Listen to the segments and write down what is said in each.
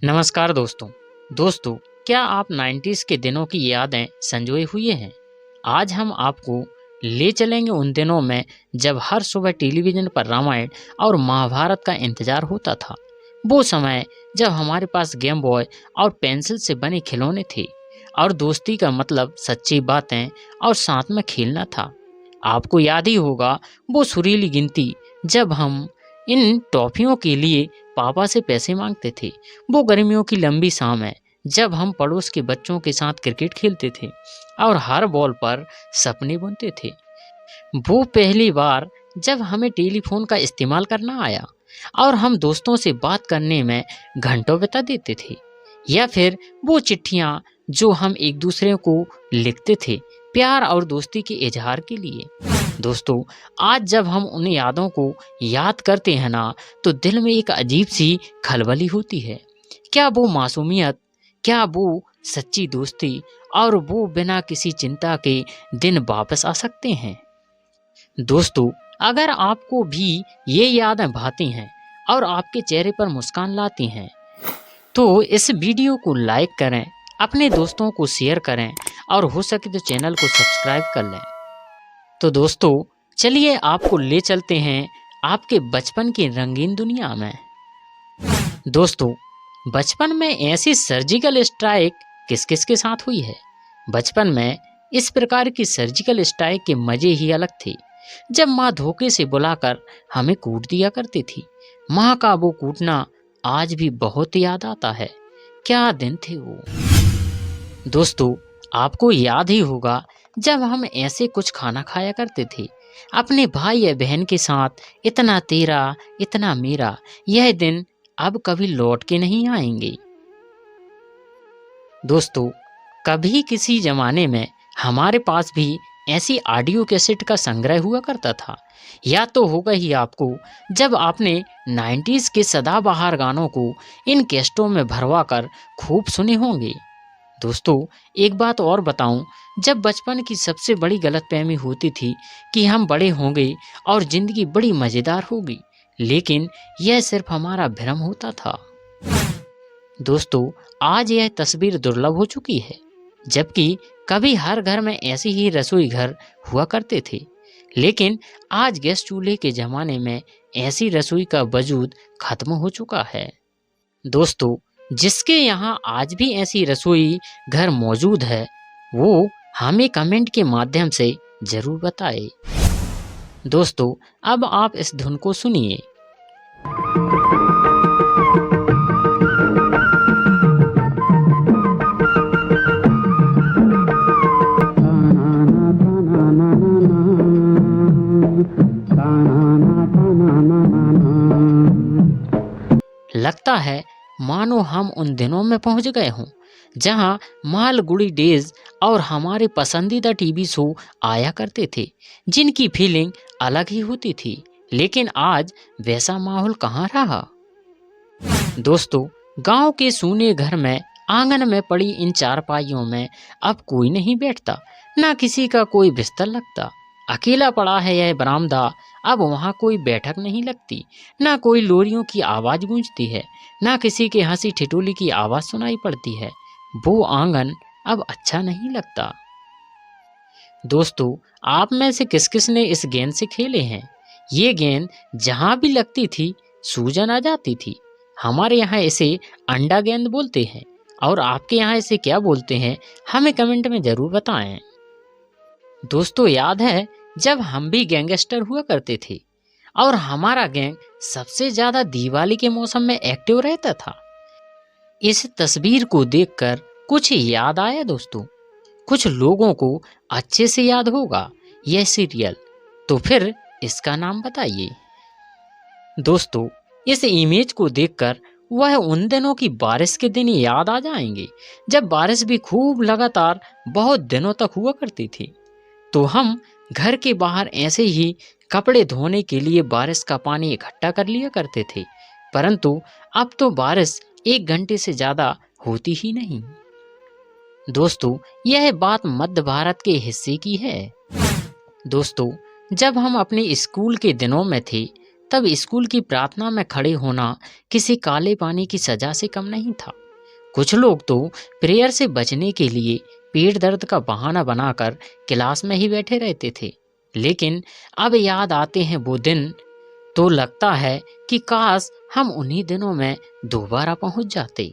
नमस्कार दोस्तों, क्या आप 90s के दिनों की यादें संजोए हुए हैं? आज हम आपको ले चलेंगे उन दिनों में जब हर सुबह टेलीविज़न पर रामायण और महाभारत का इंतज़ार होता था। वो समय जब हमारे पास गेम बॉय और पेंसिल से बने खिलौने थे और दोस्ती का मतलब सच्ची बातें और साथ में खेलना था। आपको याद ही होगा वो सुरीली गिनती जब हम इन टॉफ़ियों के लिए पापा से पैसे मांगते थे। वो गर्मियों की लंबी शाम है जब हम पड़ोस के बच्चों के साथ क्रिकेट खेलते थे और हर बॉल पर सपने बुनते थे। वो पहली बार जब हमें टेलीफोन का इस्तेमाल करना आया और हम दोस्तों से बात करने में घंटों बिता देते थे, या फिर वो चिट्ठियाँ जो हम एक दूसरे को लिखते थे प्यार और दोस्ती के इजहार के लिए। दोस्तों, आज जब हम उन यादों को याद करते हैं ना, तो दिल में एक अजीब सी खलबली होती है। क्या वो मासूमियत, क्या वो सच्ची दोस्ती और वो बिना किसी चिंता के दिन वापस आ सकते हैं? दोस्तों, अगर आपको भी ये यादें भाती हैं और आपके चेहरे पर मुस्कान लाती हैं, तो इस वीडियो को लाइक करें, अपने दोस्तों को शेयर करें और हो सके तो चैनल को सब्सक्राइब कर लें। तो दोस्तों, चलिए आपको ले चलते हैं आपके बचपन की रंगीन दुनिया में। दोस्तों, बचपन में ऐसी सर्जिकल स्ट्राइक किस किस के साथ हुई है? बचपन में इस प्रकार की सर्जिकल स्ट्राइक के मजे ही अलग थे। जब माँ धोखे से बुलाकर हमें कूट दिया करती थी। माँ का वो कूटना आज भी बहुत याद आता है। क्या दिन थे वो। दोस्तों, आपको याद ही होगा जब हम ऐसे कुछ खाना खाया करते थे अपने भाई या बहन के साथ, इतना तेरा इतना मेरा। यह दिन अब कभी लौट के नहीं आएंगे। दोस्तों, कभी किसी जमाने में हमारे पास भी ऐसी ऑडियो कैसेट का संग्रह हुआ करता था। या तो होगा ही आपको जब आपने 90s के सदाबहार गानों को इन कैसेटों में भरवा कर खूब सुने होंगे। दोस्तों, एक बात और बताऊं, जब बचपन की सबसे बड़ी गलतफहमी होती थी कि हम बड़े होंगे और ज़िंदगी बड़ी मज़ेदार होगी, लेकिन यह सिर्फ हमारा भ्रम होता था। दोस्तों, आज यह तस्वीर दुर्लभ हो चुकी है, जबकि कभी हर घर में ऐसी ही रसोई घर हुआ करते थे। लेकिन आज गैस चूल्हे के ज़माने में ऐसी रसोई का वजूद खत्म हो चुका है। दोस्तों, जिसके यहाँ आज भी ऐसी रसोई घर मौजूद है, वो हमें कमेंट के माध्यम से ज़रूर बताए। दोस्तों, अब आप इस धुन को सुनिए। लगता है मानो हम उन दिनों में पहुंच गए हों जहां मालगुड़ी डेज और हमारे पसंदीदा टीवी शो आया करते थे, जिनकी फीलिंग अलग ही होती थी। लेकिन आज वैसा माहौल कहाँ रहा। दोस्तों, गांव के सूने घर में आंगन में पड़ी इन चारपाइयों में अब कोई नहीं बैठता, ना किसी का कोई बिस्तर लगता। अकेला पड़ा है यह बरामदा, अब वहाँ कोई बैठक नहीं लगती, ना कोई लोरियों की आवाज़ गूंजती है, ना किसी के हंसी ठिठोली की आवाज़ सुनाई पड़ती है। वो आंगन अब अच्छा नहीं लगता। दोस्तों, आप में से किस किस ने इस गेंद से खेले हैं? ये गेंद जहाँ भी लगती थी सूजन आ जाती थी। हमारे यहाँ इसे अंडा गेंद बोलते हैं, और आपके यहाँ इसे क्या बोलते हैं हमें कमेंट में ज़रूर बताएं। दोस्तों, याद है जब हम भी गैंगस्टर हुआ करते थे और हमारा गैंग सबसे ज़्यादा दिवाली के मौसम में एक्टिव रहता था। इस तस्वीर को देखकर कुछ याद आया दोस्तों। कुछ लोगों को अच्छे से याद होगा यह सीरियल, तो फिर इसका नाम बताइए। दोस्तों, इस इमेज को देखकर वह उन दिनों की बारिश के दिन याद आ जाएंगे जब बारिश भी खूब लगातार बहुत दिनों तक हुआ करती थी। तो हम घर के बाहर ऐसे ही कपड़े धोने के लिए बारिश का पानी इकट्ठा कर लिया करते थे, परंतु अब तो बारिश 1 घंटे से ज़्यादा होती ही नहीं। दोस्तों, यह बात मध्य भारत के हिस्से की है। दोस्तों, जब हम अपने स्कूल के दिनों में थे, तब स्कूल की प्रार्थना में खड़े होना किसी काले पानी की सजा से कम नहीं था। कुछ लोग तो प्रेयर से बचने के लिए पेट दर्द का बहाना बनाकर क्लास में ही बैठे रहते थे। लेकिन अब याद आते हैं वो दिन, तो लगता है कि काश हम उन्हीं दिनों में दोबारा पहुंच जाते।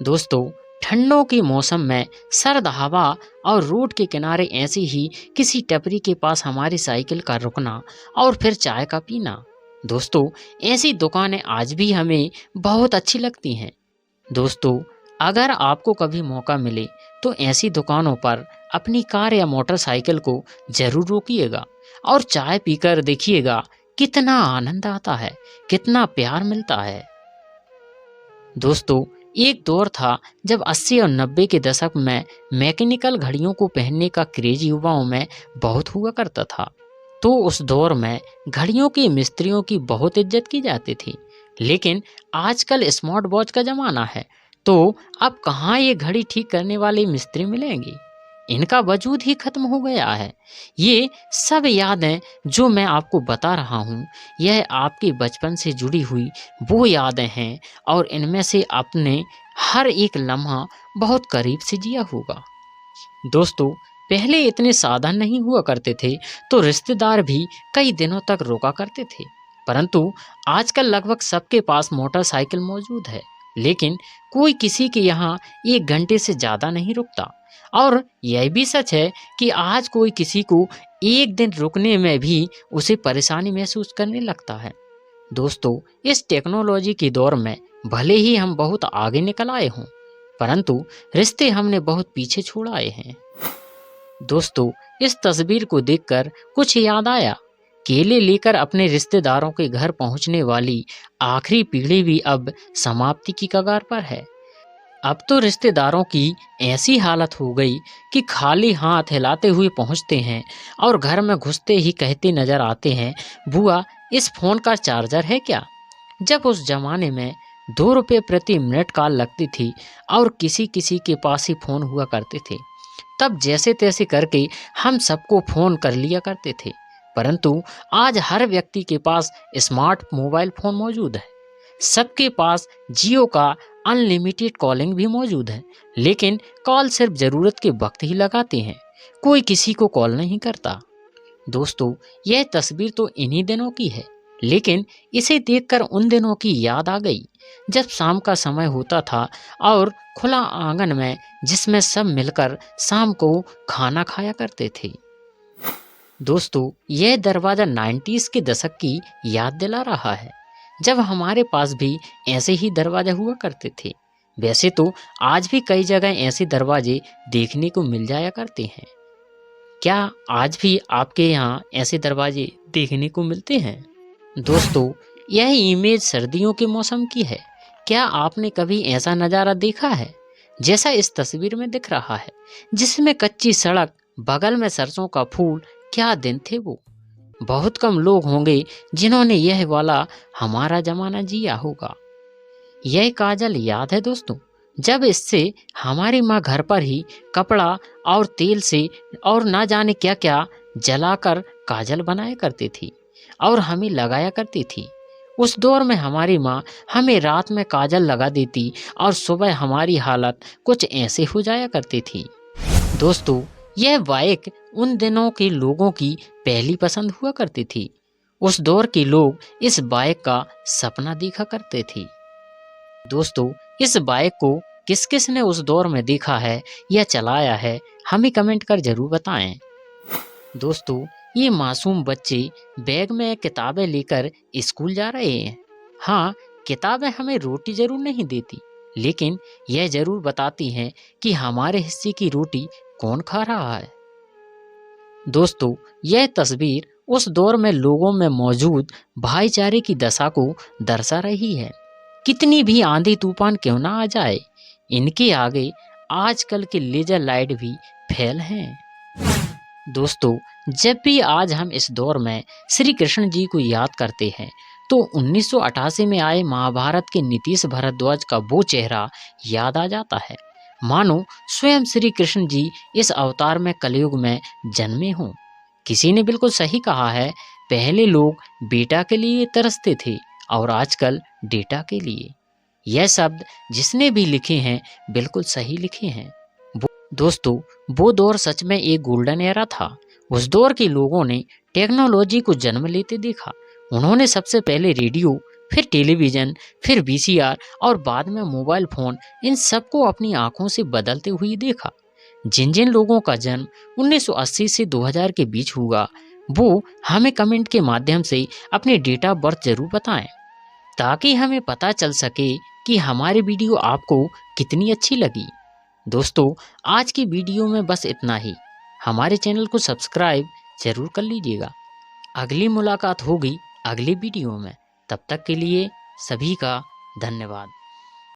दोस्तों, ठंडों के मौसम में सर्द हवा और रोड के किनारे ऐसे ही किसी टपरी के पास हमारी साइकिल का रुकना और फिर चाय का पीना, दोस्तों ऐसी दुकानें आज भी हमें बहुत अच्छी लगती हैं। दोस्तों, अगर आपको कभी मौका मिले तो ऐसी दुकानों पर अपनी कार या मोटरसाइकिल को जरूर रोकिएगा और चाय पीकर देखिएगा कितना आनंद आता है, कितना प्यार मिलता है। दोस्तों, एक दौर था जब 80 और 90 के दशक में मैकेनिकल घड़ियों को पहनने का क्रेज युवाओं में बहुत हुआ करता था। तो उस दौर में घड़ियों के मिस्त्रियों की बहुत इज्जत की जाती थी। लेकिन आजकल स्मार्ट वॉच का ज़माना है, तो अब कहाँ ये घड़ी ठीक करने वाले मिस्त्री मिलेंगे? इनका वजूद ही खत्म हो गया है। ये सब यादें जो मैं आपको बता रहा हूँ, यह आपके बचपन से जुड़ी हुई वो यादें हैं और इनमें से आपने हर एक लम्हा बहुत करीब से जिया होगा। दोस्तों, पहले इतने साधन नहीं हुआ करते थे, तो रिश्तेदार भी कई दिनों तक रोका करते थे। परंतु आजकल लगभग सबके पास मोटरसाइकिल मौजूद है, लेकिन कोई किसी के यहाँ 1 घंटे से ज़्यादा नहीं रुकता। और यह भी सच है कि आज कोई किसी को 1 दिन रुकने में भी उसे परेशानी महसूस करने लगता है। दोस्तों, इस टेक्नोलॉजी के दौर में भले ही हम बहुत आगे निकल आए हों, परंतु रिश्ते हमने बहुत पीछे छोड़ आए हैं। दोस्तों, इस तस्वीर को देखकर कुछ याद आया। केले लेकर अपने रिश्तेदारों के घर पहुंचने वाली आखिरी पीढ़ी भी अब समाप्ति की कगार पर है। अब तो रिश्तेदारों की ऐसी हालत हो गई कि खाली हाथ हिलाते हुए पहुंचते हैं और घर में घुसते ही कहते नजर आते हैं, बुआ इस फोन का चार्जर है क्या? जब उस जमाने में 2 रुपये प्रति मिनट कॉल लगती थी और किसी किसी के पास ही फोन हुआ करते थे, तब जैसे तैसे करके हम सबको फोन कर लिया करते थे। परंतु आज हर व्यक्ति के पास स्मार्ट मोबाइल फोन मौजूद है। सबके पास जियो का अनलिमिटेड कॉलिंग भी मौजूद है, लेकिन कॉल सिर्फ ज़रूरत के वक्त ही लगाते हैं, कोई किसी को कॉल नहीं करता। दोस्तों, यह तस्वीर तो इन्हीं दिनों की है, लेकिन इसे देखकर उन दिनों की याद आ गई जब शाम का समय होता था और खुला आंगन में जिसमें सब मिलकर शाम को खाना खाया करते थे। दोस्तों, यह दरवाज़ा 90s के दशक की याद दिला रहा है, जब हमारे पास भी ऐसे ही दरवाजे हुआ करते थे। वैसे तो आज भी कई जगह ऐसे दरवाजे देखने को मिल जाया करते हैं। क्या आज भी आपके यहाँ ऐसे दरवाजे देखने को मिलते हैं? दोस्तों, यह इमेज सर्दियों के मौसम की है। क्या आपने कभी ऐसा नज़ारा देखा है जैसा इस तस्वीर में दिख रहा है, जिसमें कच्ची सड़क, बगल में सरसों का फूल? क्या दिन थे वो। बहुत कम लोग होंगे जिन्होंने यह वाला हमारा जमाना जिया होगा। यह काजल याद है दोस्तों, जब इससे हमारी माँ घर पर ही कपड़ा और तेल से और ना जाने क्या क्या जलाकर काजल बनाया करती थी और हमें लगाया करती थी। उस दौर में हमारी माँ हमें रात में काजल लगा देती और सुबह हमारी हालत कुछ ऐसे हो जाया करती थी। दोस्तों, यह बाइक उन दिनों के लोगों की पहली पसंद हुआ करती थी। उस दौर के लोग इस बाइक का सपना देखा करते थे। दोस्तों, इस बाइक को किस किस ने उस दौर में देखा है या चलाया है, हमें कमेंट कर जरूर बताएं। दोस्तों, ये मासूम बच्चे बैग में किताबें लेकर स्कूल जा रहे हैं। हाँ, किताबें हमें रोटी जरूर नहीं देती, लेकिन यह जरूर बताती हैं कि हमारे हिस्से की रोटी कौन खा रहा है। दोस्तों, यह तस्वीर उस दौर में लोगों में मौजूद भाईचारे की दशा को दर्शा रही है। कितनी भी आंधी तूफान क्यों ना आ जाए, इनके आगे आजकल के लेजर लाइट भी फेल हैं। दोस्तों, जब भी आज हम इस दौर में श्री कृष्ण जी को याद करते हैं, तो 1988 में आए महाभारत के नीतीश भारद्वाज का वो चेहरा याद आ जाता है, मानो स्वयं श्री कृष्ण जी इस अवतार में कलयुग में जन्मे हों। किसी ने बिल्कुल सही कहा है, पहले लोग बेटा के लिए तरसते थे और आजकल डेटा के लिए। यह शब्द जिसने भी लिखे हैं बिल्कुल सही लिखे हैं। दोस्तों, वो दौर सच में एक गोल्डन एरा था। उस दौर के लोगों ने टेक्नोलॉजी को जन्म लेते देखा। उन्होंने सबसे पहले रेडियो, फिर टेलीविज़न, फिर वीसीआर और बाद में मोबाइल फ़ोन, इन सबको अपनी आंखों से बदलते हुए देखा। जिन जिन लोगों का जन्म 1980 से 2000 के बीच हुआ, वो हमें कमेंट के माध्यम से अपने डेट ऑफ बर्थ जरूर बताएं, ताकि हमें पता चल सके कि हमारी वीडियो आपको कितनी अच्छी लगी। दोस्तों, आज की वीडियो में बस इतना ही। हमारे चैनल को सब्सक्राइब जरूर कर लीजिएगा। अगली मुलाकात होगी अगली वीडियो में। तब तक के लिए सभी का धन्यवाद।